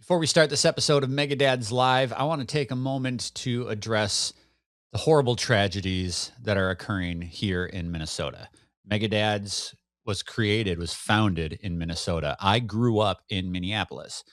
Before we start this episode of Mega Dads Live, I want to take a moment to address the horrible tragedies that are occurring here in Minnesota. Mega Dads was founded in Minnesota. I grew up in Minneapolis,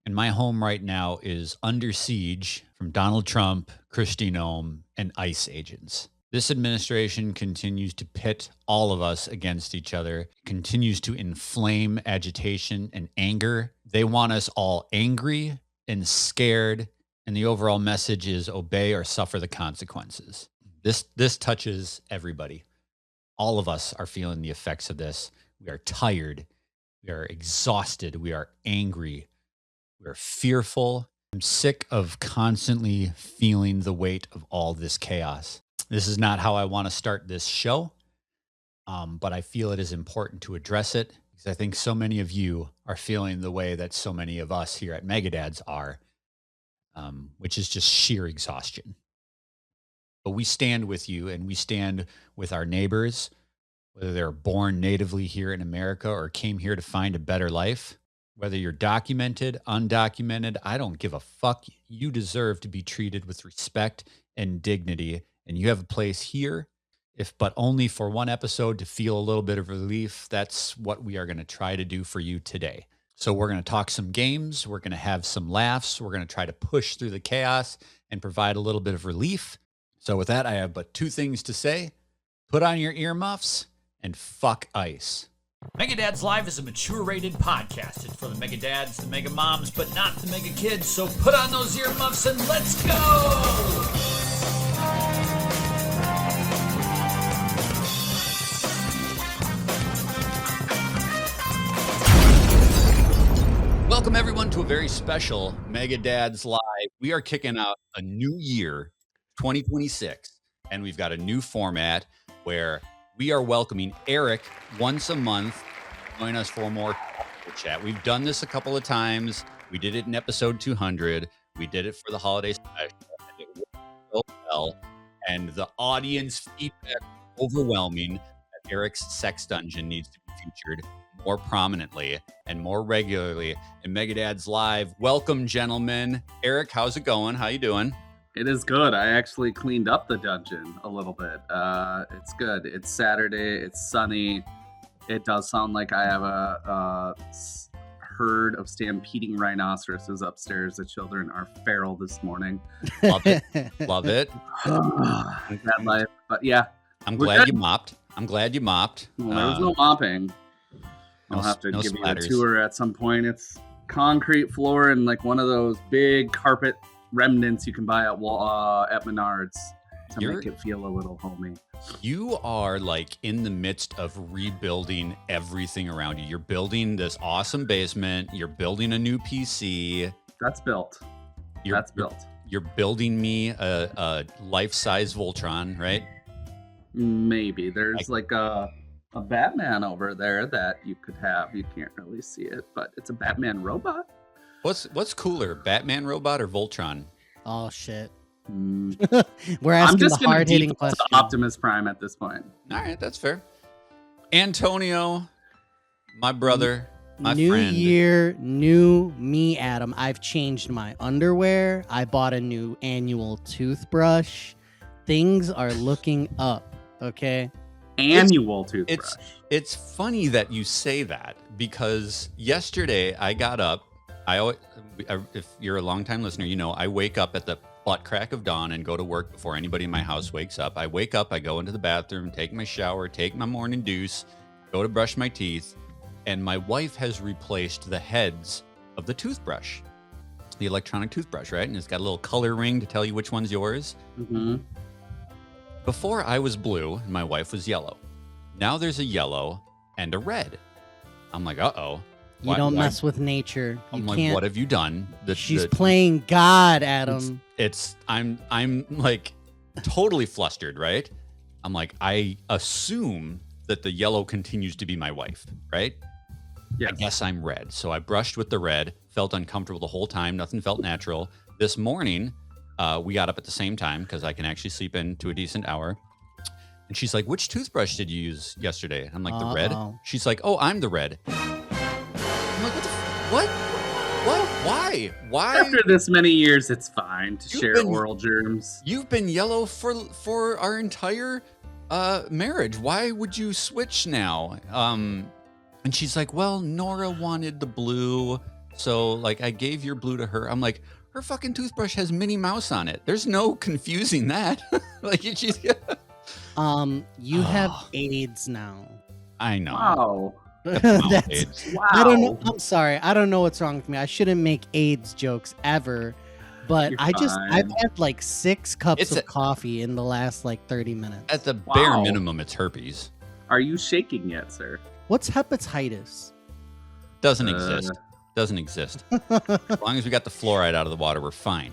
and my home right now is under siege from Donald Trump, Kristi Noem, and ICE agents. This administration continues to pit all of us against each other, continues to inflame agitation and anger. They want us all angry and scared, and the overall message is obey or suffer the consequences. This touches everybody. All of us are feeling the effects of this. We are tired. We are exhausted. We are angry. We are fearful. I'm sick of constantly feeling the weight of all this chaos. This is not how I want to start this show, but I feel it is important to address it because I think so many of you are feeling the way that so many of us here at Megadads are, which is just sheer exhaustion. But we stand with you, and we stand with our neighbors, whether they're born natively here in America or came here to find a better life. Whether you're documented, undocumented, I don't give a fuck. You deserve to be treated with respect and dignity. And you have a place here, if but only for one episode, to feel a little bit of relief. That's what we are going to try to do for you today. So we're going to talk some games. We're going to have some laughs. We're going to try to push through the chaos and provide a little bit of relief. So with that, I have but two things to say. Put on your earmuffs and fuck ICE. Mega Dads Live is a mature-rated podcast. It's for the Mega Dads, the Mega Moms, but not the Mega Kids. So put on those earmuffs and let's go! Welcome, everyone, to a very special Mega Dads Live. We are kicking out a new year, 2026, and we've got a new format where we are welcoming Eric once a month to join us for more chat. We've done this a couple of times. We did it in episode 200. We did it for the holiday special, and it worked so well. And the audience feedback is overwhelming that Eric's sex dungeon needs to be featured more prominently and more regularly in Mega Dads Live. Welcome, gentlemen. Eric, how's it going? How you doing? It is good. I actually cleaned up the dungeon a little bit. It's good. It's Saturday. It's sunny. It does sound like I have a herd of stampeding rhinoceroses upstairs. The children are feral this morning. Love it. Love it. Bad life. But yeah. I'm glad you mopped. Well, there was no mopping. I'll have to give splatters. You a tour at some point. It's concrete floor and like one of those big carpet remnants you can buy at Menards to make it feel a little homey. You are like in the midst of rebuilding everything around you. You're building this awesome basement. You're building a new PC. That's built. You're building me a life-size Voltron, right? Maybe. There's like a Batman over there that you could have. You can't really see it, but it's a Batman robot. What's cooler, Batman robot or Voltron? Oh shit. We're asking the hard-hitting question. Optimus Prime at this point. All right, that's fair. Antonio, my brother, my new friend. New year, new me, Adam. I've changed my underwear. I bought a new annual toothbrush. Things are looking up, okay? Annual toothbrush. It's funny that you say that because yesterday I got up. If you're a longtime listener, you know I wake up at the butt crack of dawn and go to work before anybody in my house wakes up. I wake up, I go into the bathroom, take my shower, take my morning deuce, go to brush my teeth, and my wife has replaced the heads of the toothbrush, the electronic toothbrush, right? And it's got a little color ring to tell you which one's yours. Mm-hmm. Before I was blue and my wife was yellow. Now there's a yellow and a red. I'm like, uh-oh. You don't mess with nature. I'm like, what have you done? She's playing God, Adam. I'm like totally flustered, right? I'm like, I assume that the yellow continues to be my wife, right? Yes. I guess I'm red. So I brushed with the red, felt uncomfortable the whole time. Nothing felt natural. This morning, we got up at the same time because I can actually sleep into a decent hour. And she's like, which toothbrush did you use yesterday? And I'm like, the red? She's like, oh, I'm the red. I'm like, what? Why? After this many years, it's fine to You've share been- oral germs. You've been yellow for our entire marriage. Why would you switch now? And she's like, well, Nora wanted the blue, so like I gave your blue to her. I'm like, her fucking toothbrush has Minnie Mouse on it. There's no confusing that. Like she's. You have AIDS now. I know. Wow. That's, Wow. I don't know. I'm sorry. I don't know what's wrong with me. I shouldn't make AIDS jokes ever. But You're I've fine. had like 6 cups It's of a- coffee in the last like 30 minutes. At the bare Wow. minimum, it's herpes. Are you shaking yet, sir? What's hepatitis? Doesn't exist. Doesn't exist. As long as we got the fluoride out of the water, we're fine.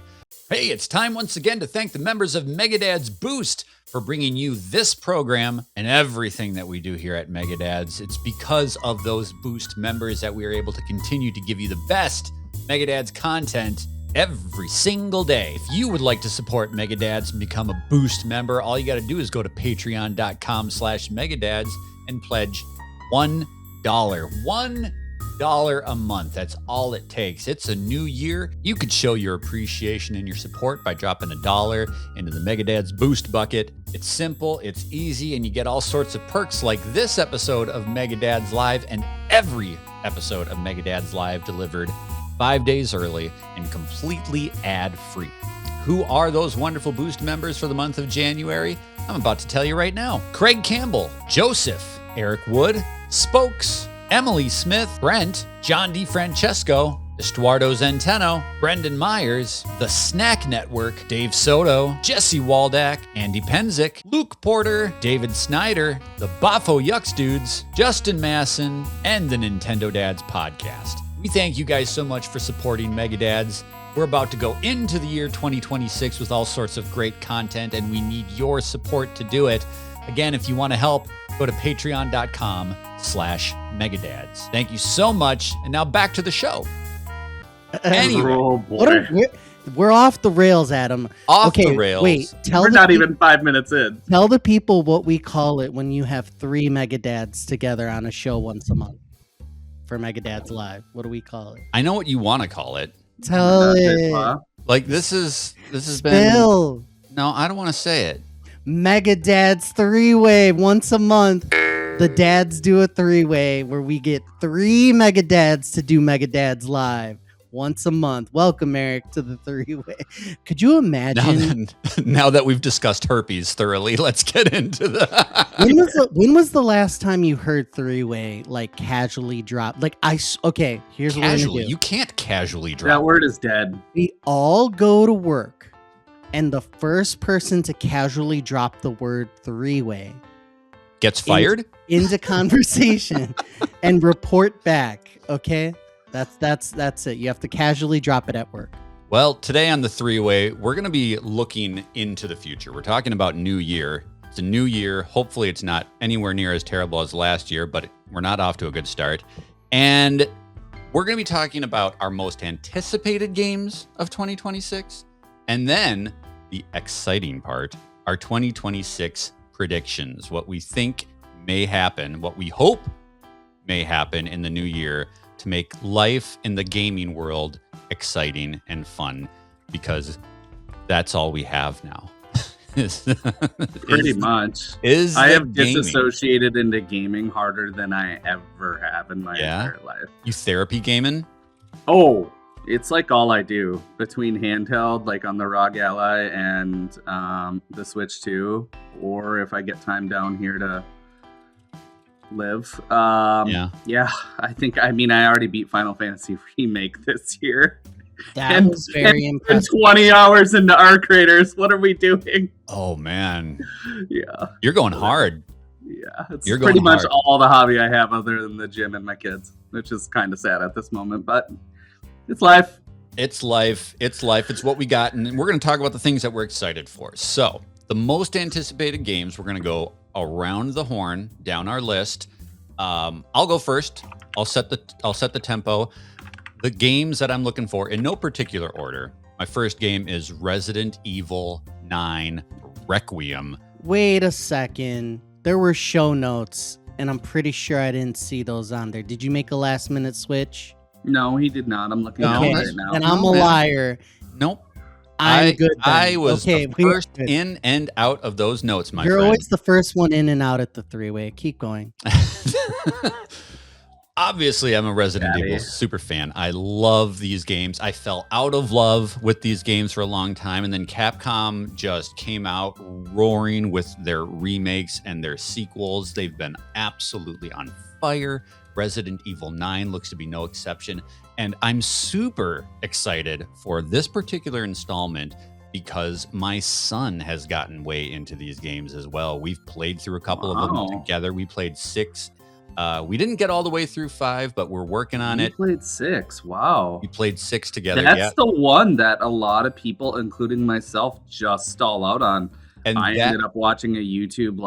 Hey, it's time once again to thank the members of Megadads Boost for bringing you this program and everything that we do here at Megadads. It's because of those Boost members that we are able to continue to give you the best Megadads content every single day. If you would like to support Megadads and become a Boost member, all you got to do is go to patreon.com/Megadads and pledge $1. $1 a month. That's all it takes. It's a new year. You could show your appreciation and your support by dropping $1 into the Megadads Boost bucket. It's simple, it's easy, and you get all sorts of perks like this episode of Megadads Live and every episode of Megadads Live delivered 5 days early and completely ad-free. Who are those wonderful Boost members for the month of January? I'm about to tell you right now. Craig Campbell, Joseph, Eric Wood, Spokes, Emily Smith, Brent, John DiFrancesco, Estuardo Zenteno, Brendan Myers, The Snack Network, Dave Soto, Jesse Waldack, Andy Penzick, Luke Porter, David Snyder, the Bafo Yucks Dudes, Justin Masson, and the Nintendo Dads Podcast. We thank you guys so much for supporting Megadads. We're about to go into the year 2026 with all sorts of great content, and we need your support to do it. Again, if you want to help, go to patreon.com/Megadads. Thank you so much. And now back to the show. Anyway, Oh boy. We're off the rails, Adam. off Okay, the rails. wait. We're not even 5 minutes in. Tell the people what we call it when you have 3 Megadads together on a show once a month for Megadads Live. What do we call it? I know what you want to call it. Tell it. Like this has been. Spill. No, I don't want to say it. Megadads 3-way once a month. The dads do a 3-way where we get 3 Megadads to do Megadads Live once a month. Welcome, Eric, to the 3-way. Could you imagine? Now that we've discussed herpes thoroughly, let's get into the. When was the last time you heard 3-way like casually drop? Like okay, here's what we're Casually, gonna do. you can't casually That drop. word is dead. We all go to work, and the first person to casually drop the word 3-way Gets fired. into conversation and report back. Okay, that's it. You have to casually drop it at work. Well, today on the 3-way, we're going to be looking into the future. We're talking about new year. It's a new year. Hopefully, it's not anywhere near as terrible as last year, but we're not off to a good start. And we're going to be talking about our most anticipated games of 2026. And then the exciting part, our 2026 predictions, what we think may happen, what we hope may happen in the new year to make life in the gaming world exciting and fun, because that's all we have now. Pretty much. I have disassociated into gaming harder than I ever have in my entire life. You therapy gaming? Oh, it's like all I do between handheld, like on the ROG Ally and the Switch 2, or if I get time down here to live. Yeah, I already beat Final Fantasy Remake this year. That was very impressive. 20 hours into Arc Raiders. What are we doing? Oh man. Yeah. You're going hard. Yeah. It's You're pretty going much hard. all the hobby I have other than the gym and my kids, which is kind of sad at this moment, but it's life. It's life. It's life. It's what we got. And we're going to talk about the things that we're excited for. So the most anticipated games, we're going to go around the horn down our list. I'll go first. I'll set the tempo. The games that I'm looking for in no particular order. My first game is Resident Evil 9 Requiem. Wait a second. There were show notes, and I'm pretty sure I didn't see those on there. Did you make a last minute switch? No, he did not. I'm looking No, at it Okay, right now. and I'm No, a man. liar. Nope. I'm good. I then. was okay. the we are first good. in and out of those notes, my You're friend. always the first one in and out at the three-way. Keep going. Obviously, I'm a Resident Daddy. Evil super fan. I love these games. I fell out of love with these games for a long time, and then Capcom just came out roaring with their remakes and their sequels. They've been absolutely on fire. Resident Evil 9 looks to be no exception, and I'm super excited for this particular installment because my son has gotten way into these games as well. We've played through a couple of them Wow. together. We played 6. We didn't get all the way through 5, but we're working on You it. played 6. Wow. We played 6 together. That's the one that a lot of people, including myself, just stall out on. And I that ended up watching a YouTube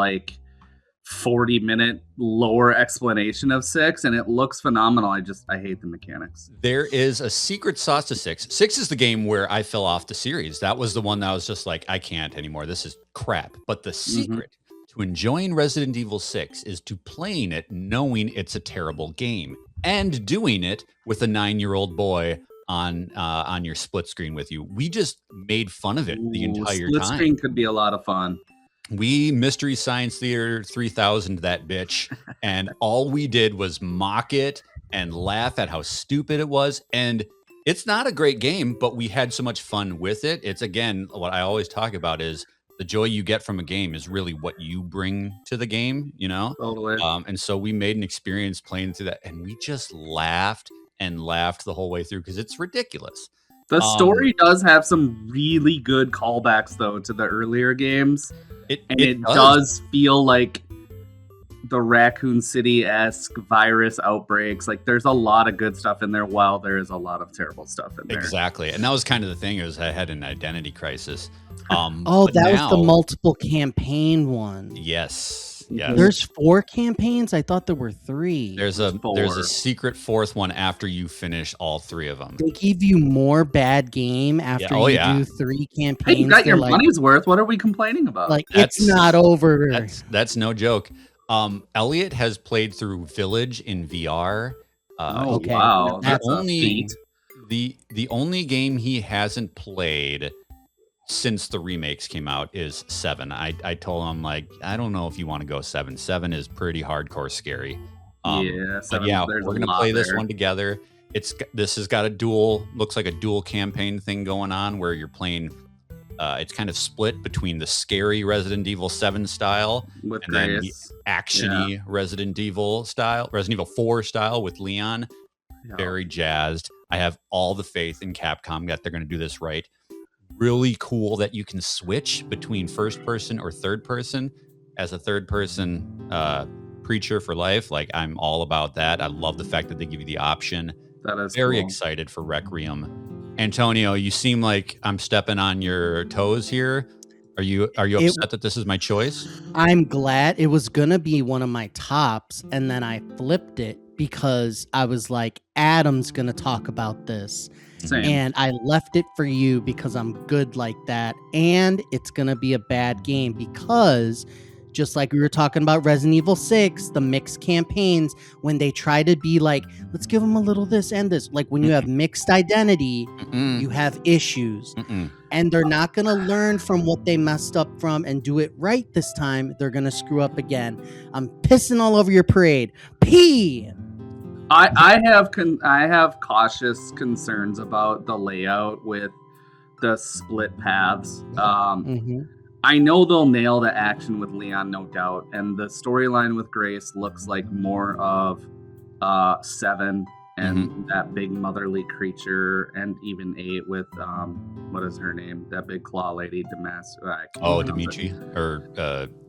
40-minute lower explanation of 6, and it looks phenomenal. I hate the mechanics. there is a secret sauce to 6. 6 is the game where I fell off the series. That was the one that I was just like, I can't anymore. This is crap. But the secret to enjoying Resident Evil 6 is to playing it knowing it's a terrible game and doing it with a 9-year-old boy on your split screen with you. We just made fun of it the entire Split time. screen could be a lot of fun. We Mystery Science Theater 3000 that bitch, and all we did was mock it and laugh at how stupid it was. And it's not a great game, but we had so much fun with it. It's, again, what I always talk about is the joy you get from a game is really what you bring to the game, you know? Totally. And so we made an experience playing through that, and we just laughed and laughed the whole way through because it's ridiculous. The story does have some really good callbacks, though, to the earlier games. It does feel like the Raccoon City-esque virus outbreaks. Like, there's a lot of good stuff in there, while there is a lot of terrible stuff in there. Exactly. And that was kind of the thing, is I had an identity crisis. Oh, but that was now- the multiple campaign one. Yes. There's 4 campaigns? I thought there were 3. There's a 4. secret 4th one after you finish all 3 of them. They give you more bad game after Oh, you yeah. do 3 campaigns. Hey, you got your They're like, money's worth. What are we complaining about? Like, That's- it's not over. That's no joke. Elliot has played through Village in VR. okay. Wow. The That's a only feat. the only game he hasn't played since the remakes came out is 7. I told him, like, I don't know if you want to go 7. 7 is pretty hardcore scary. Yeah, But 7, yeah, there's we're a gonna lot play this there. one together. This has got looks like a dual campaign thing going on where you're playing. It's kind of split between the scary Resident Evil 7 style with and then the Grace. actiony Resident Evil 4 style with Leon. Yeah. Very jazzed. I have all the faith in Capcom that they're going to do this right. Really cool that you can switch between first person or third person. As a third person preacher for life, like, I'm all about that. I love the fact that they give you the option. That is Very cool. excited for Requiem. Antonio, you seem like I'm stepping on your toes here. Are you upset that this is my choice? I'm glad. It was gonna be one of my tops, and then I flipped it because I was like, Adam's gonna talk about this, Same. and I left it for you because I'm good like that, and it's gonna be a bad game because, just like we were talking about Resident Evil 6, the mixed campaigns, when they try to be like, let's give them a little this and this, like when you have mixed identity, Mm-mm. you have issues. Mm-mm. And they're not going to learn from what they messed up from and do it right this time. They're going to screw up again. I'm pissing all over your parade. Pee! I have cautious concerns about the layout with the split paths. Mhm. I know they'll nail the action with Leon, no doubt, and the storyline with Grace looks like more of 7 and that big motherly creature, and even 8 with what is her name? That big claw lady, Dimitri or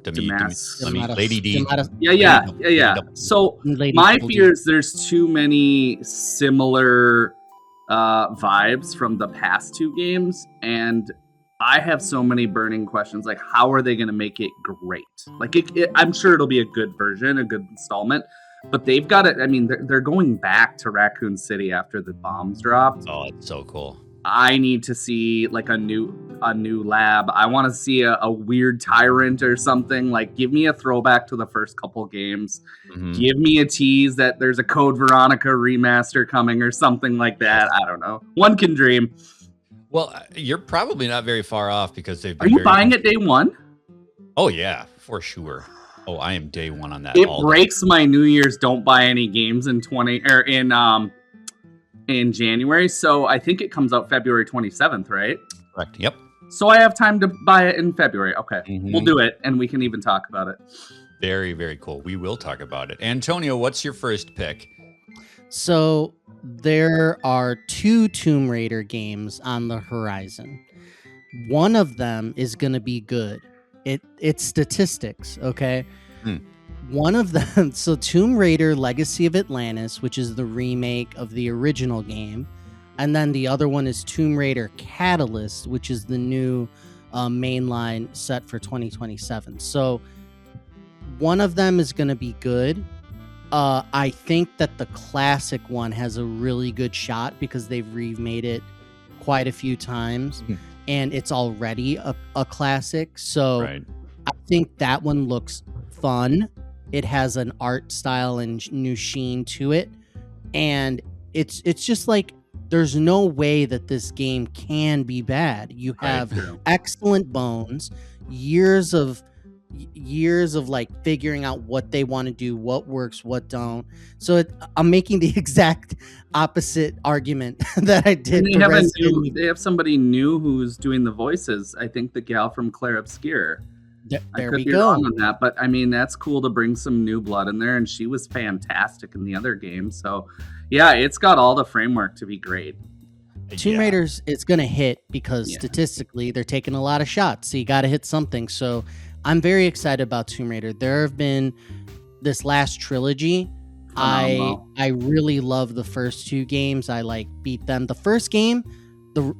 Damas- Lady D. Yeah. So Lady my Double D. fear is there's too many similar vibes from the past 2 games, and I have so many burning questions. Like, how are they going to make it great? Like, I'm sure it'll be a good version, a good installment, but they've got it. I mean, they're going back to Raccoon City after the bombs dropped. Oh, it's so cool. I need to see like a new. a new lab. I want to see a weird tyrant or something. Like, give me a throwback to the first couple games. Mhm. Give me a tease that there's a Code Veronica remaster coming or something like that. I don't know. One can dream. Well, you're probably not very far off because they've been Are you very buying it day one? Oh yeah, for sure. Oh, I am day one on that. It all day. breaks my New Year's don't buy any games in in January. So I think it comes out February 27th, right? Correct. Yep. So I have time to buy it in February. Okay. Mhm. We'll do it and we can even talk about it. Very, very cool. We will talk about it. Antonio, what's your first pick? So there are 2 Tomb Raider games on the horizon. One of them is going to be good. It's statistics, okay? One of them, so Tomb Raider Legacy of Atlantis, which is the remake of the original game, and then the other one is Tomb Raider Catalyst, which is the new mainline set for 2027. So one of them is going to be good. I think that the classic one has a really good shot because they've remade it quite a few times, and it's already a classic. So Right. I think that one looks fun. It has an art style and new sheen to it, and it's just like there's no way that this game can be bad. You have excellent bones, years of like figuring out what they want to do, what works, what don't. So I'm making the exact opposite argument that I did. They have somebody new who's doing the voices. I think the gal from Claire Obscure. I could be wrong on that, but I mean, that's cool to bring some new blood in there, and she was fantastic in the other game. So yeah, it's got all the framework to be great. Tomb Raiders, it's gonna hit because statistically they're taking a lot of shots, so you got to hit something. So I'm very excited about Tomb Raider. There have been this last trilogy. I really love the first 2 games. I like beat them. The first game, the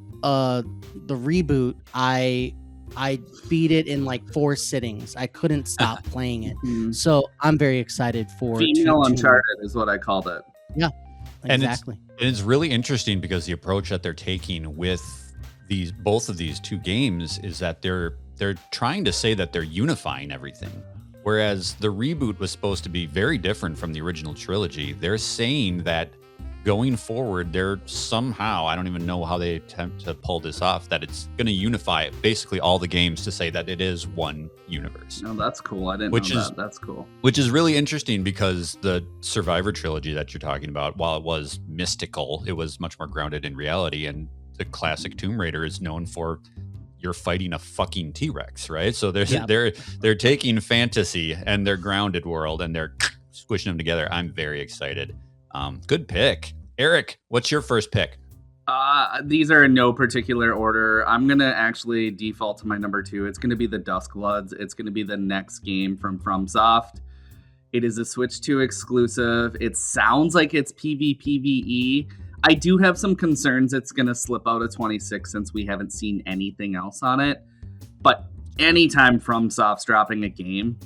reboot, I beat it in like 4 sittings. I couldn't stop playing it. So I'm very excited for Female Uncharted is what I called it. Yeah, exactly. And it's really interesting because the approach that they're taking with both of these 2 games is that they're trying to say that they're unifying everything. Whereas the reboot was supposed to be very different from the original trilogy. They're saying that going forward, they're somehow, I don't even know how they attempt to pull this off, that it's going to unify basically all the games to say that it is one universe. Oh, that's cool. I didn't know that. That's cool. Which is really interesting because the Survivor trilogy that you're talking about, while it was mystical, it was much more grounded in reality. And the classic Tomb Raider is known for you're fighting a fucking T-Rex, right? So they're taking fantasy and their grounded world and they're squishing them together. I'm very excited. Good pick. Eric, what's your first pick? These are in no particular order. I'm going to actually default to my number 2. It's going to be the Duskbloods. It's going to be the next game from FromSoft. It is a Switch 2 exclusive. It sounds like it's PvPvE. I do have some concerns it's going to slip out of 26 since we haven't seen anything else on it. But anytime FromSoft's dropping a game,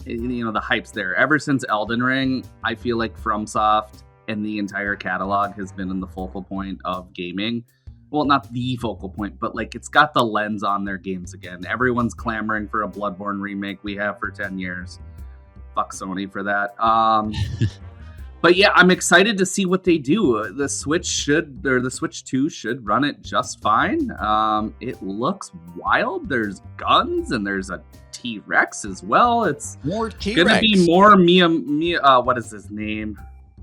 you know, the hype's there. Ever since Elden Ring, I feel like FromSoft and the entire catalog has been in the focal point of gaming. Well, not the focal point, but like it's got the lens on their games again. Everyone's clamoring for a Bloodborne remake we have for 10 years. Fuck Sony for that. But yeah, I'm excited to see what they do. The Switch 2 should run it just fine. It looks wild. There's guns and there's a T-Rex as well. It's more T-Rex. Gonna be more Mia. What is his name?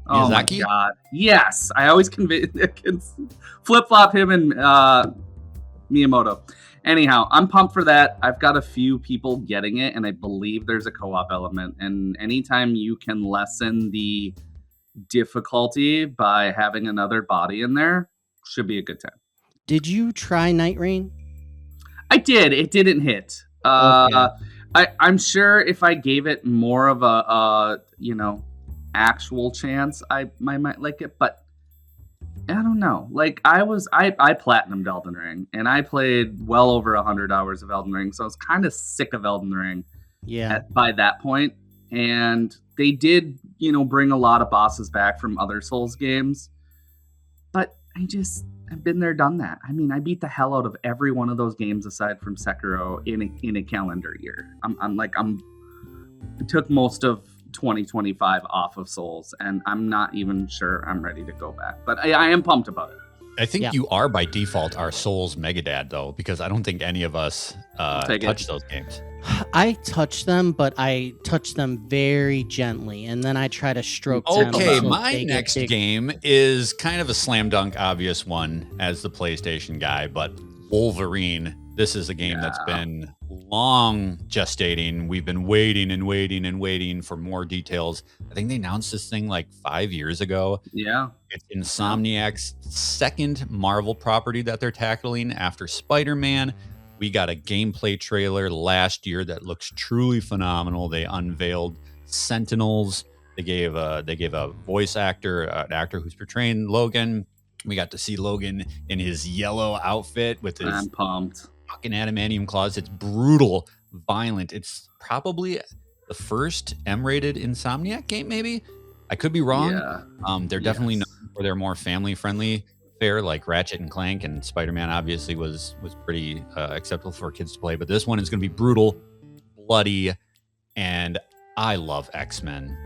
Oh my Miyazaki? god! Yes, I always flip flop him and Miyamoto. Anyhow, I'm pumped for that. I've got a few people getting it, and I believe there's a co-op element. And anytime you can lessen the difficulty by having another body in there, should be a good time. Did you try Night Rain? I did. It didn't hit. Okay. I'm sure if I gave it more of a actual chance, I might like it, but I don't know. Like I platinumed Elden Ring, and I played well over 100 hours of Elden Ring, so I was kind of sick of Elden Ring. Yeah. By that point, and they did, bring a lot of bosses back from other Souls games, but I've been there, done that. I mean, I beat the hell out of every one of those games aside from Sekiro in a calendar year. I took most of 2025 off of Souls, and I'm not even sure I'm ready to go back. But I am pumped about it. I think Yeah. you are by default our Souls Megadad, though, because I don't think any of us touch those games. I touch them, but I touch them very gently, and then I try to stroke them. Okay, until my they get next big. game is kind of a slam dunk obvious one as the PlayStation guy, but Wolverine. This is a game that's been long gestating. We've been waiting and waiting and waiting for more details. I think they announced this thing like 5 years ago. Yeah. It's Insomniac's second Marvel property that they're tackling after Spider-Man. We got a gameplay trailer last year that looks truly phenomenal. They unveiled Sentinels. They gave a voice actor, an actor who's portraying Logan. We got to see Logan in his yellow outfit with his I'm pumped. fucking adamantium claws. It's brutal, violent. It's probably the first M-rated Insomniac game, maybe. I could be wrong. Yeah. They're definitely known for their more family-friendly fare, like Ratchet and Clank, and Spider-Man obviously was pretty acceptable for kids to play. But this one is going to be brutal, bloody, and I love X-Men.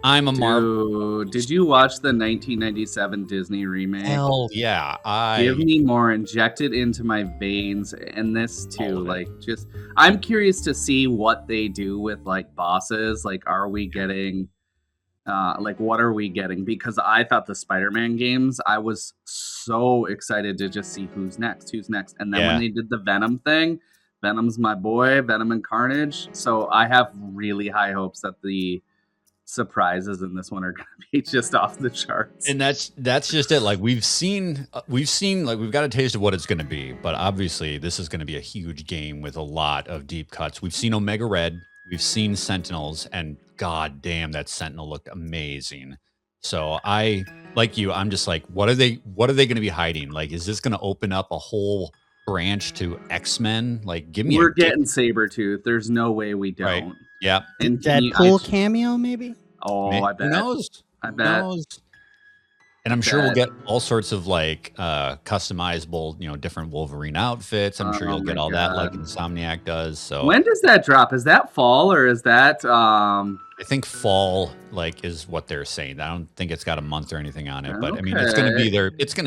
I'm a Marvel. Did you watch the 1997 Disney remake? Hell yeah! Give me more, inject it into my veins, and this All too. of it. Like, just I'm curious to see what they do with like bosses. Like, are we getting, what are we getting? Because I thought the Spider-Man games, I was so excited to just see who's next, and then when they did the Venom thing, Venom's my boy, Venom and Carnage. So I have really high hopes that the surprises in this one are going to be just off the charts. And that's just it. Like we've seen like we've got a taste of what it's going to be, but obviously this is going to be a huge game with a lot of deep cuts. We've seen Omega Red, we've seen Sentinels, and god damn, that Sentinel looked amazing. So I, like you, I'm just like, what are they going to be hiding? Like, is this going to open up a whole branch to X-Men? Like, give me We're getting Sabretooth. There's no way we don't. Right. Yeah. And Deadpool cameo, maybe? Oh, I bet. Who knows? I bet. And I'm sure we'll get all sorts of like customizable, different Wolverine outfits. I'm sure you'll get all that like Insomniac does. So when does that drop? Is that fall or is that I think fall is what they're saying. I don't think it's got a month or anything on it, but I mean it's gonna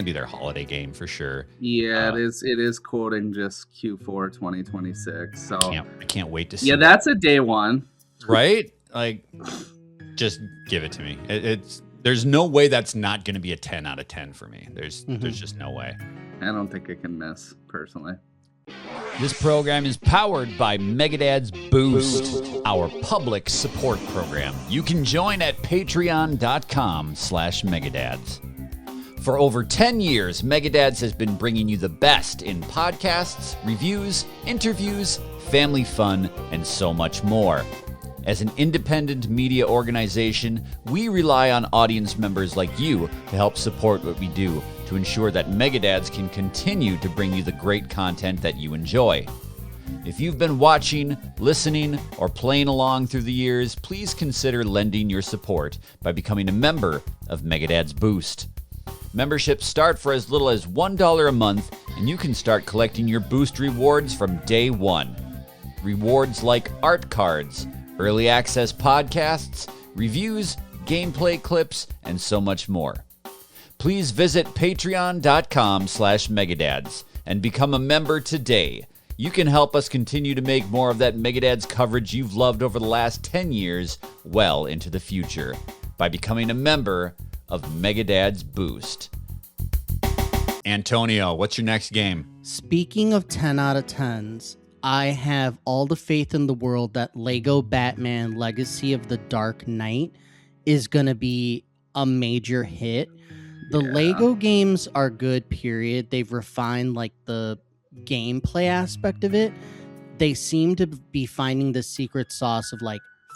be their holiday game for sure. Yeah, it is quoting just Q4 2026. So I can't wait to see. Yeah, that's a day one. Right? Like just give it to me. There's no way that's not going to be a 10 out of 10 for me. There's just no way. I don't think it can miss, personally. This program is powered by Megadad's Boost, our public support program. You can join at patreon.com/Megadads. For over 10 years, Megadads has been bringing you the best in podcasts, reviews, interviews, family fun, and so much more. As an independent media organization, we rely on audience members like you to help support what we do, to ensure that Megadads can continue to bring you the great content that you enjoy. If you've been watching, listening, or playing along through the years, please consider lending your support by becoming a member of Megadads Boost. Memberships start for as little as $1 a month, and you can start collecting your Boost rewards from day one. Rewards like art cards, early access podcasts, reviews, gameplay clips, and so much more. Please visit patreon.com/Megadads and become a member today. You can help us continue to make more of that Megadads coverage you've loved over the last 10 years well into the future by becoming a member of Megadads Boost. Antonio, what's your next game? Speaking of 10 out of 10s, I have all the faith in the world that Lego Batman Legacy of the Dark Knight is going to be a major hit. The Lego games are good, period. They've refined the gameplay aspect of it. They seem to be finding the secret sauce of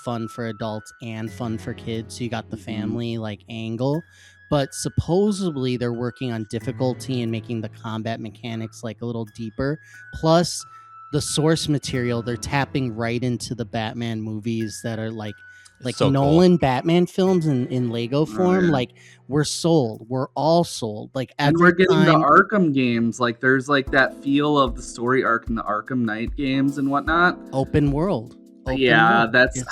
fun for adults and fun for kids. So you got the family angle. But supposedly they're working on difficulty and making the combat mechanics a little deeper. Plus the source material, they're tapping right into the Batman movies that are Like so Nolan Batman films in Lego form, yeah. like we're sold. We're all sold. Like And every we're getting the time. Arkham games. Like there's like that feel of the story arc in the Arkham Knight games and whatnot. Open world. Yeah, world. that's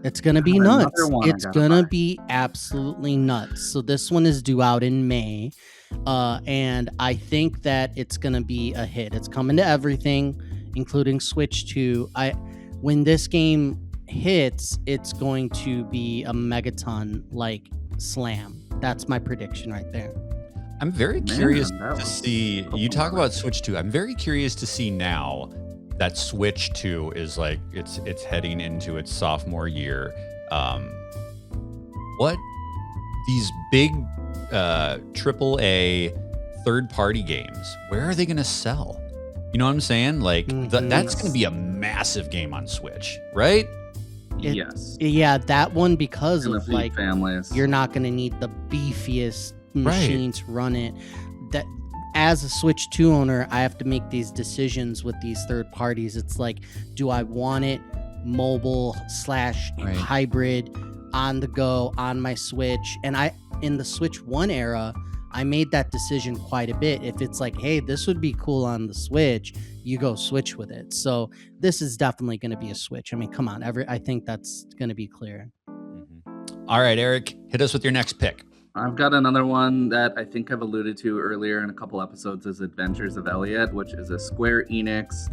It's gonna be another nuts. one I It's gotta gonna buy. be absolutely nuts. So this one is due out in May, and I think that it's gonna be a hit. It's coming to everything, including Switch 2. When this game hits, it's going to be a megaton like slam. That's my prediction right there. I'm very Man, curious that to was see. You talk about Switch 2. I'm very curious to see now that Switch 2 is like it's heading into its sophomore year. What these big AAA third-party games? Where are they going to sell? You know what I'm saying? Like that's going to be a massive game on Switch, right? yes. Yeah, that one because Gonna of feed like families. you're not going to need the beefiest machine to run it. That as a Switch 2 owner, I have to make these decisions with these third parties. It's like, do I want it mobile / hybrid on the go on my Switch? And in the Switch 1 era, I made that decision quite a bit. If it's like, hey, this would be cool on the Switch, you go Switch with it. So this is definitely going to be a Switch. I mean, come on, I think that's going to be clear. All right, Eric, hit us with your next pick. I've got another one that I think I've alluded to earlier in a couple episodes, is Adventures of Elliot, which is a Square Enix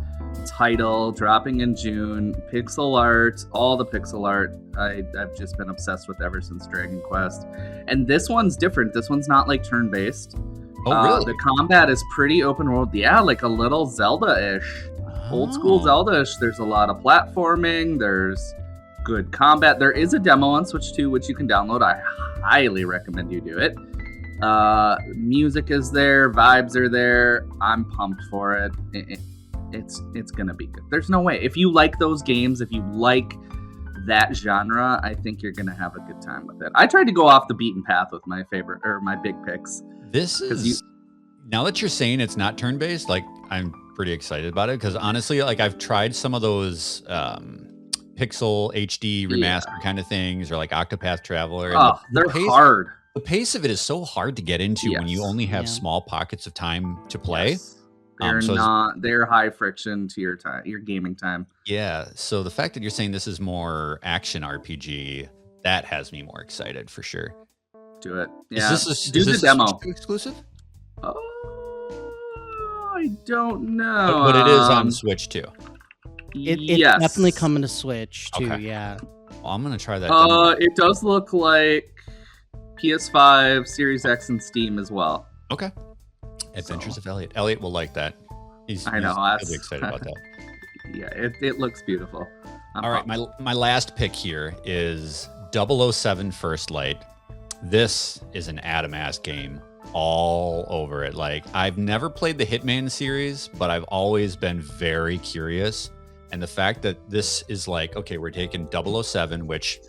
title dropping in June. Pixel art, all the pixel art I've just been obsessed with ever since Dragon Quest. And this one's different. This one's not like turn-based. Oh, really? The combat is pretty open world. Yeah, like a little Zelda-ish. Old school Zelda-ish. There's a lot of platforming. There's good combat. There is a demo on Switch 2, which you can download. I highly recommend you do it. Music is there. Vibes are there. I'm pumped for it. It's gonna be good. There's no way. If you like those games, if you like that genre, I think you're gonna have a good time with it. I tried to go off the beaten path with my favorite or my big picks. This is now that you're saying it's not turn-based, like I'm pretty excited about it because honestly, like I've tried some of those pixel HD remaster kind of things or like Octopath Traveler. And they're hard. The pace of it is so hard to get into when you only have small pockets of time to play. Yes. They're high friction to your time, your gaming time. Yeah. So the fact that you're saying this is more action RPG, that has me more excited for sure. Do it. Yeah. Is this the demo exclusive? Oh, I don't know. But it is on Switch too. It's definitely coming to Switch too. Okay. Yeah. Well, I'm gonna try that. Demo. It does look like PS5, Series X, and Steam as well. Okay. Adventures of Elliot. Elliot will like that. He's really excited about that. Yeah, it looks beautiful. All right, my last pick here is 007 First Light. This is an Adam-ass game all over it. Like, I've never played the Hitman series, but I've always been very curious. And the fact that this is like, okay, we're taking 007, which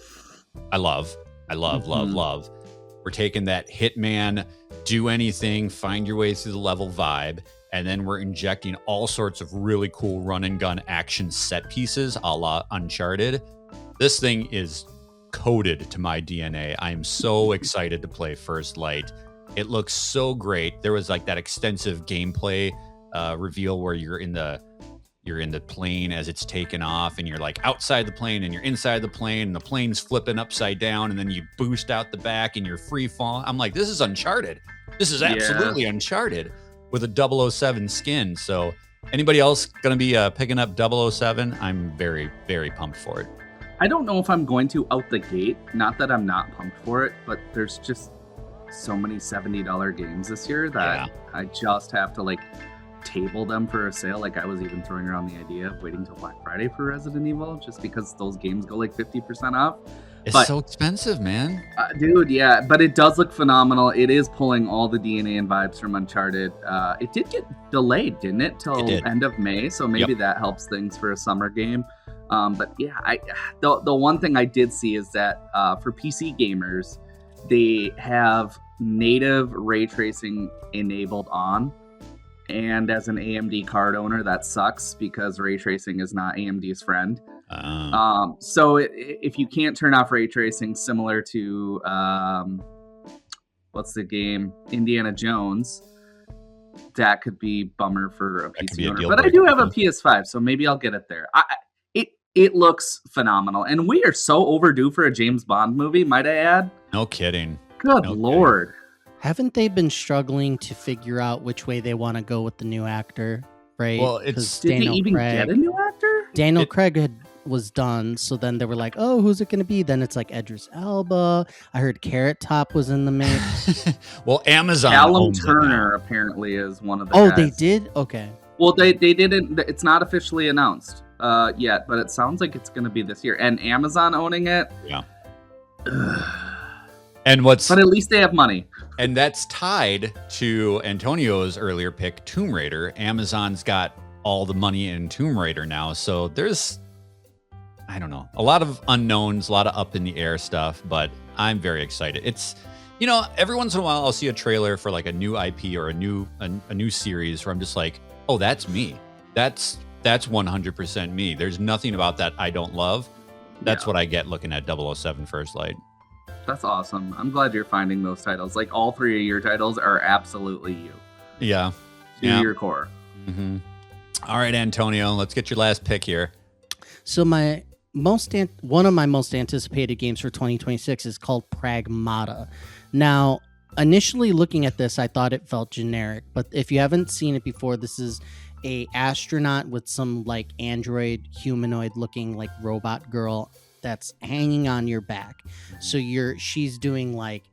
I love. Love. We're taking that Hitman, do anything, find your way through the level vibe. And then we're injecting all sorts of really cool run and gun action set pieces a la Uncharted. This thing is coded to my DNA. I am so excited to play First Light. It looks so great. There was like that extensive gameplay reveal where you're in the plane as it's taken off and you're like outside the plane and you're inside the plane and the plane's flipping upside down and then you boost out the back and you're free falling. I'm like, this is Uncharted. This is absolutely Uncharted with a 007 skin. So anybody else going to be picking up 007? I'm very, very pumped for it. I don't know if I'm going to out the gate. Not that I'm not pumped for it, but there's just so many $70 games this year that I just have to like table them for a sale. Like I was even throwing around the idea of waiting till Black Friday for Resident Evil just because those games go like 50% off. It's so expensive, man. Dude, yeah, but it does look phenomenal. It is pulling all the DNA and vibes from Uncharted. It did get delayed, didn't it? Till end of May, so maybe that helps things for a summer game. But yeah, the one thing I did see is that for PC gamers, they have native ray tracing enabled on. And as an AMD card owner, that sucks because ray tracing is not AMD's friend. So if you can't turn off ray tracing, similar to what's the game, Indiana Jones, that could be bummer for a PC owner. But I do have a PS5, so maybe I'll get it there. It looks phenomenal, and we are so overdue for a James Bond movie, might I add? No kidding. Good Lord. Haven't they been struggling to figure out which way they want to go with the new actor, right? Well, did they even get a new actor? Daniel Craig was done, so then they were like, oh, who's it going to be? Then it's like Idris Elba. I heard Carrot Top was in the mix. Well, Amazon Callum Turner apparently is one of the guys. guys. They did? Okay. Well, they didn't. It's not officially announced yet, but it sounds like it's going to be this year. And Amazon owning it. Yeah. But at least they have money. And that's tied to Antonio's earlier pick, Tomb Raider. Amazon's got all the money in Tomb Raider now. So there's, I don't know, a lot of unknowns, a lot of up in the air stuff, but I'm very excited. It's, every once in a while I'll see a trailer for like a new IP or a new series where I'm just like, oh, that's me. That's 100% me. There's nothing about that I don't love. That's what I get looking at 007 First Light. That's awesome. I'm glad you're finding those titles. Like all three of your titles are absolutely you. Yeah. To your core. Mm-hmm. All right, Antonio, let's get your last pick here. So one of my most anticipated games for 2026 is called Pragmata. Now, initially looking at this, I thought it felt generic, but if you haven't seen it before, this is a astronaut with some like android humanoid looking like robot girl that's hanging on your back. So she's doing like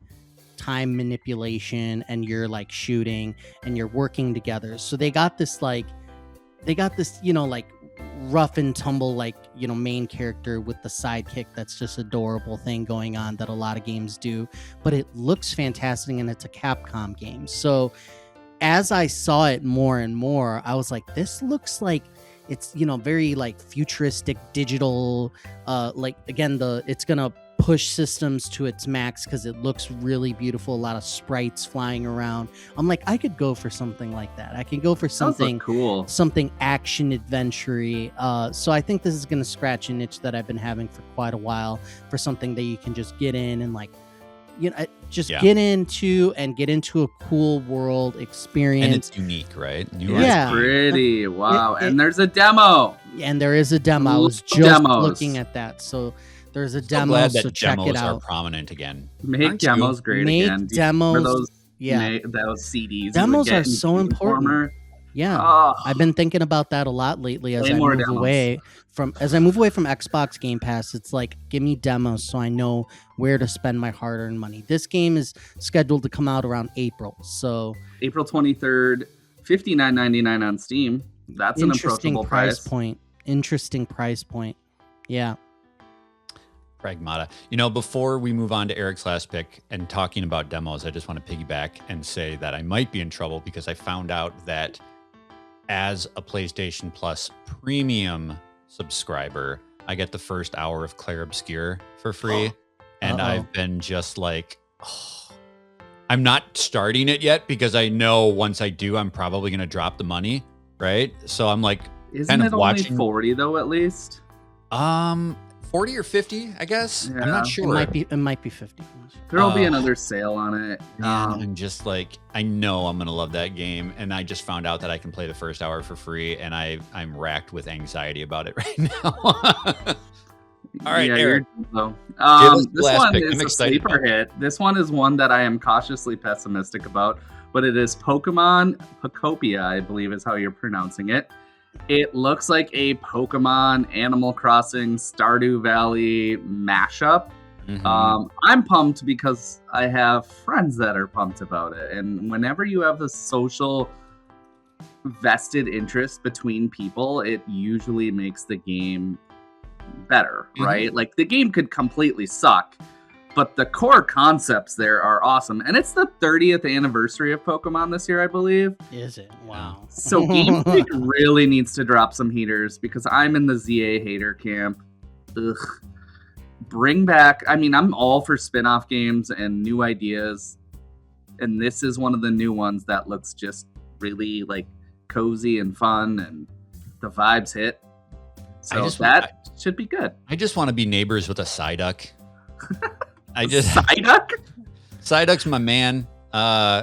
time manipulation and you're like shooting and you're working together. So they got this like rough and tumble main character with the sidekick that's just adorable thing going on that a lot of games do, but it looks fantastic and it's a Capcom game. So as I saw it more and more, I was like, this looks like it's very like futuristic digital, it's gonna push systems to its max because it looks really beautiful, a lot of sprites flying around. I'm like, I could go for something like that. I could go for something cool, something action adventure-y. So I think this is gonna scratch an itch that I've been having for quite a while, for something that you can just get in and get into a cool world experience. And it's unique, right? It's pretty. Wow. And there's a demo. And there is a demo. I was just looking at that. So there's a demo. Glad that so check demos it out. are prominent again. Make demos great again. Make demos. Those CDs. Demos are so important. Yeah, I've been thinking about that a lot lately as I move away from Xbox Game Pass. It's like, give me demos so I know where to spend my hard-earned money. This game is scheduled to come out around April, so April 23rd, $59.99 on Steam. That's an approachable price point. Interesting price point. Yeah. Pragmata. Before we move on to Eric's last pick and talking about demos, I just want to piggyback and say that I might be in trouble because I found out that as a PlayStation Plus premium subscriber, I get the first hour of Clair Obscur for free. And I've been just like, I'm not starting it yet because I know once I do, I'm probably going to drop the money. Right. So I'm like, isn't it only 40 though, at least? 40 or 50, I guess. Yeah. I'm not sure. It might be 50. There'll be another sale on it. I'm just like, I know I'm gonna love that game, and I just found out that I can play the first hour for free, and I'm racked with anxiety about it right now. All right, Eric. This one is a sleeper hit. This one is one that I am cautiously pessimistic about, but it is Pokemon Pocopia, I believe is how you're pronouncing it. It looks like a Pokemon Animal Crossing Stardew Valley mashup. Mm-hmm. I'm pumped because I have friends that are pumped about it. And whenever you have the social vested interest between people, it usually makes the game better, right? Mm-hmm. Like the game could completely suck, but the core concepts there are awesome. And it's the 30th anniversary of Pokemon this year, I believe. Is it? Wow. So Game Freak really needs to drop some heaters because I'm in the ZA hater camp. Ugh. Bring back, I'm all for spin-off games and new ideas. And this is one of the new ones that looks just really like cozy and fun and the vibes hit. So that should be good. I just want to be neighbors with a Psyduck. Psyduck? Psyduck's my man.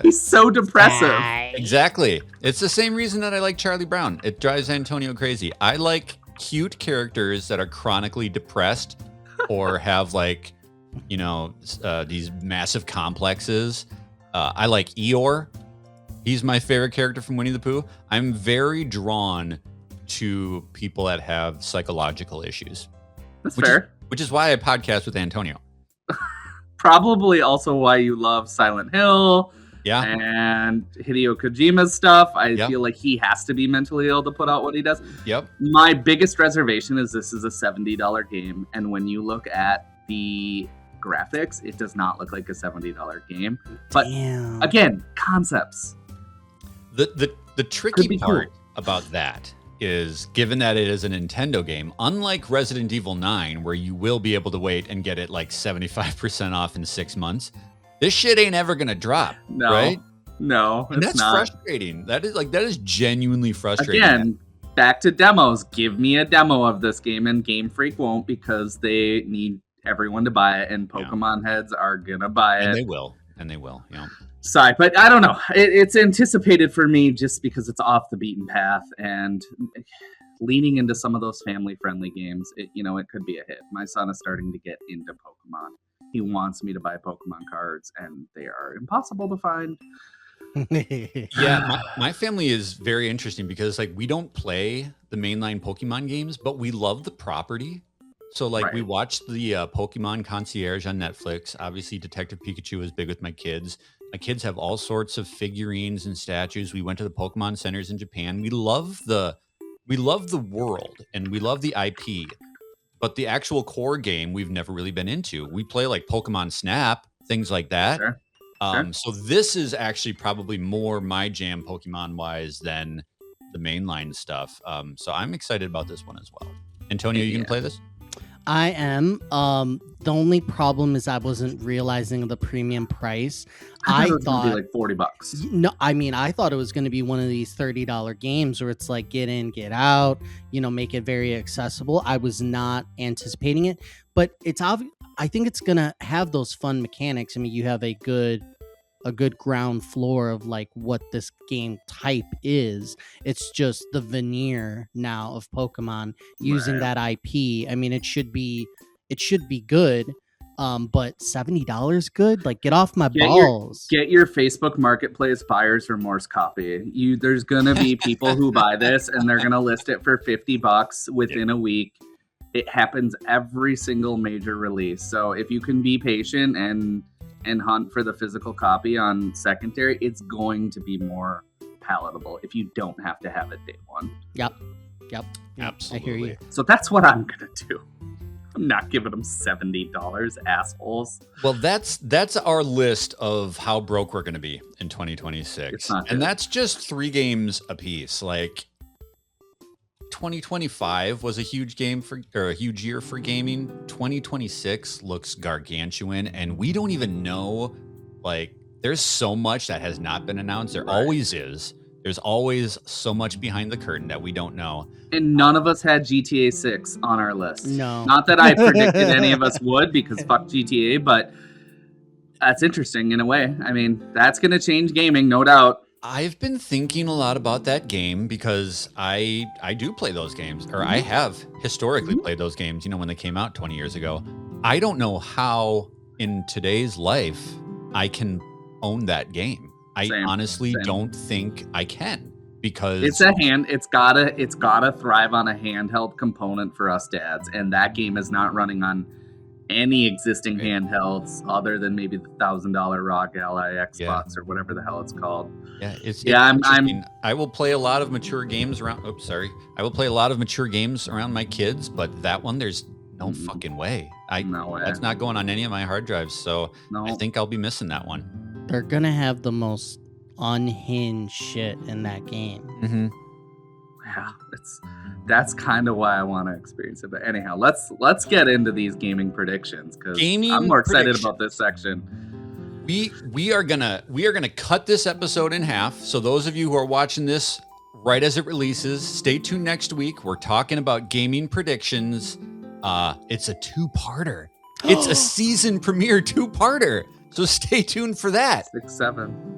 He's so depressive. Exactly. It's the same reason that I like Charlie Brown. It drives Antonio crazy. I like cute characters that are chronically depressed or have like, these massive complexes. I like Eeyore. He's my favorite character from Winnie the Pooh. I'm very drawn to people that have psychological issues. That's fair. Which is why I podcast with Antonio. Probably also why you love Silent Hill. Yeah. And Hideo Kojima's stuff. I feel like he has to be mentally ill to put out what he does. Yep. My biggest reservation is this is a $70 game. And when you look at the graphics, it does not look like a $70 game. But again, concepts. The tricky part about that is, given that it is a Nintendo game, unlike Resident Evil 9, where you will be able to wait and get it like 75% off in 6 months, this shit ain't ever gonna drop. No, right? No, and that's not frustrating. That is genuinely frustrating. Again, back to demos. Give me a demo of this game, and Game Freak won't, because they need everyone to buy it, and Pokemon heads are gonna buy it. And they will. Yeah. Sorry, but I don't know. It's anticipated for me just because it's off the beaten path, and leaning into some of those family-friendly games, it could be a hit. My son is starting to get into Pokemon. He wants me to buy Pokemon cards, and they are impossible to find. Yeah, my family is very interesting because we don't play the mainline Pokemon games, but we love the property. So we watched the Pokemon Concierge on Netflix. Obviously, Detective Pikachu is big with my kids. My kids have all sorts of figurines and statues. We went to the Pokemon centers in Japan. We love the world and we love the IP, but the actual core game we've never really been into. We play like Pokemon Snap, things like that. Sure. So this is actually probably more my jam Pokemon wise than the mainline stuff. So I'm excited about this one as well. Antonio, you gonna play this? I am. The only problem is I wasn't realizing the premium price. I thought it was gonna be like $40. No, I mean, I thought it was going to be one of these $30 games where it's like get in, get out, make it very accessible. I was not anticipating it, but it's obvious. I think it's going to have those fun mechanics. I mean, you have a good ground floor of like what this game type is. It's just the veneer now of Pokemon using that IP. I mean, it should be good. But $70 good? Like, get off my balls. Get your Facebook Marketplace buyer's remorse copy. There's gonna be people who buy this and they're gonna list it for $50 within a week. It happens every single major release. So if you can be patient and hunt for the physical copy on secondary, it's going to be more palatable if you don't have to have it day one. Yep. Absolutely. I hear you. So that's what I'm gonna do. I'm not giving them $70, assholes. Well, that's our list of how broke we're going to be in 2026. And that's just 3 games a piece. Like 2025 was a huge year for gaming. 2026 looks gargantuan, and we don't even know, there's so much that has not been announced. There always is. There's always so much behind the curtain that we don't know. And none of us had GTA 6 on our list. No. Not that I predicted any of us would, because fuck GTA, but that's interesting in a way. I mean, that's going to change gaming, no doubt. I've been thinking a lot about that game because I do play those games, or I have historically played those games, when they came out 20 years ago. I don't know how in today's life I can own that game. I honestly don't think I can, because it's gotta thrive on a handheld component for us dads, and that game is not running on any existing handhelds other than maybe the $1,000 ROG Ally Xbox or whatever the hell it's called. I will play a lot of mature games around. I will play a lot of mature games around my kids, but that one, there's no fucking way. No way. That's not going on any of my hard drives. So I think I'll be missing that one. They're gonna have the most unhinged shit in that game. Mm-hmm. Yeah, that's kind of why I want to experience it. But anyhow, let's get into these gaming predictions, because I'm more excited about this section. We are gonna cut this episode in half. So those of you who are watching this right as it releases. Stay tuned next week. We're talking about gaming predictions. It's a two-parter. It's a season premiere two-parter. So stay tuned for that. 6, 7.